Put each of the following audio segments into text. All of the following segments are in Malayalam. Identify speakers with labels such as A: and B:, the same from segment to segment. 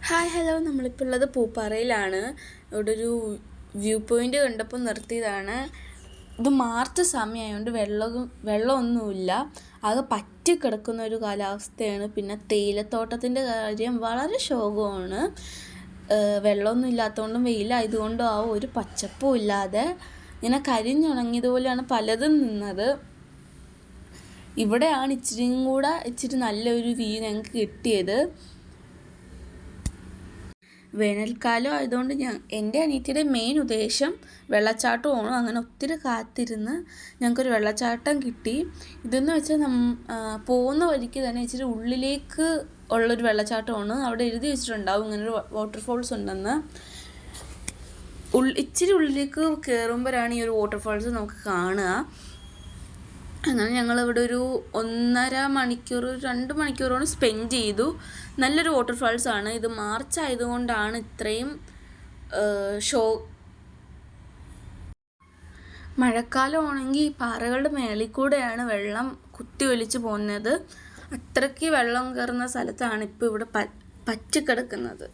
A: ഹായ് ഹലോ, നമ്മളിപ്പോൾ ഉള്ളത് പൂപ്പാറയിലാണ്. ഇവിടെ ഒരു വ്യൂ പോയിൻ്റ് കണ്ടപ്പോൾ നിർത്തിയതാണ്. ഇത് മാർച്ച് സമയമായതുകൊണ്ട് വെള്ളമൊന്നുമില്ല, അത് പറ്റിക്കിടക്കുന്ന ഒരു കാലാവസ്ഥയാണ്. പിന്നെ തേയിലത്തോട്ടത്തിൻ്റെ കാര്യം വളരെ ശോകമാണ്. വെള്ളമൊന്നും ഇല്ലാത്തതുകൊണ്ടും വെയിലായതുകൊണ്ടും ഒരു പച്ചപ്പും ഇല്ലാതെ ഇങ്ങനെ കരിഞ്ഞുണങ്ങിയതുപോലെയാണ് പലതും നിന്നത്. ഇവിടെയാണ് ഇച്ചിരി നല്ലൊരു വ്യൂ ഞങ്ങൾക്ക് കിട്ടിയത്. വേനൽക്കാലം ആയതുകൊണ്ട് എൻ്റെ അനിയത്തിയുടെ മെയിൻ ഉദ്ദേശം വെള്ളച്ചാട്ടമാണ്. അങ്ങനെ ഒത്തിരി കാത്തിരുന്ന് ഞങ്ങൾക്കൊരു വെള്ളച്ചാട്ടം കിട്ടി. ഇതെന്ന് വെച്ചാൽ പോകുന്ന വഴിക്ക് തന്നെ ഇച്ചിരി ഉള്ളിലേക്ക് ഉള്ളൊരു വെള്ളച്ചാട്ടമാണ്. അവിടെ എഴുതി വെച്ചിട്ടുണ്ടാവും ഇങ്ങനൊരു വാട്ടർഫോൾസ് ഉണ്ടെന്ന്. ഇച്ചിരി ഉള്ളിലേക്ക് കയറുമ്പോഴാണ് ഈ ഒരു വാട്ടർഫോൾസ് നമുക്ക് കാണുക. അങ്ങനെ ഞങ്ങളിവിടെ ഒരു 1.5 മണിക്കൂർ 2 മണിക്കൂറോളം സ്പെൻഡ് ചെയ്തു. നല്ലൊരു വാട്ടർഫാൾസാണ്. ഇത് മാർച്ച് ആയതുകൊണ്ടാണ് ഇത്രയും മഴക്കാലമാണെങ്കിൽ ഈ പാറകളുടെ മേളിൽ കൂടെയാണ് വെള്ളം കുത്തി ഒലിച്ച് പോകുന്നത്. അത്രയ്ക്ക് വെള്ളം കയറുന്ന സ്ഥലത്താണ് ഇപ്പോൾ ഇവിടെ പറ്റിക്കിടക്കുന്നത്.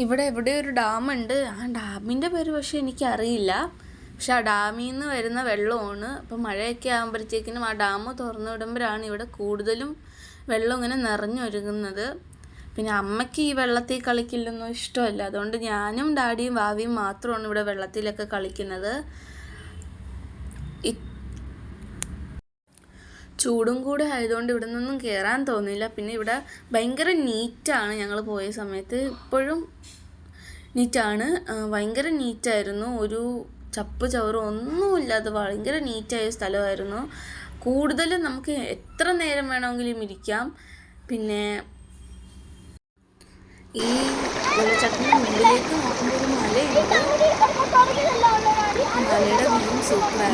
A: ഇവിടെ എവിടെയോ ഒരു ഡാമുണ്ട്. ആ ഡാമിൻ്റെ പേര് പക്ഷേ എനിക്കറിയില്ല. പക്ഷെ ആ ഡാമിൽ നിന്ന് വരുന്ന വെള്ളമാണ്. അപ്പോൾ മഴയൊക്കെ ആകുമ്പോഴത്തേക്കിനും ആ ഡാം തുറന്നു വിടുമ്പോഴാണ് ഇവിടെ കൂടുതലും വെള്ളം ഇങ്ങനെ നിറഞ്ഞൊഴുകുന്നത്. പിന്നെ അമ്മയ്ക്ക് ഈ വെള്ളത്തിൽ കളിക്കില്ലെന്നോ ഇഷ്ടമല്ല. അതുകൊണ്ട് ഞാനും ഡാഡിയും വാവിയും മാത്രമാണ് ഇവിടെ വെള്ളത്തിലൊക്കെ കളിക്കുന്നത്. ചൂടും കൂടെ ആയതുകൊണ്ട് ഇവിടെ നിന്നൊന്നും കയറാൻ തോന്നില്ല. പിന്നെ ഇവിടെ ഭയങ്കര നീറ്റാണ്. ഞങ്ങൾ പോയ സമയത്ത് ഇപ്പോഴും നീറ്റാണ്. ഭയങ്കര നീറ്റായിരുന്നു. ഒരു ചപ്പ് ചവറും ഒന്നുമില്ലാതെ ഭയങ്കര നീറ്റായ സ്ഥലമായിരുന്നു. കൂടുതലും നമുക്ക് എത്ര നേരം വേണമെങ്കിലും ഇരിക്കാം. പിന്നെ ഈ വെള്ളച്ചാട്ടത്തിൻ്റെ മുന്നിലേക്ക് നോക്കുമ്പോൾ ഒരു മലയുണ്ട്. മലയുടെ വ്യൂ സൂപ്പറാണ്.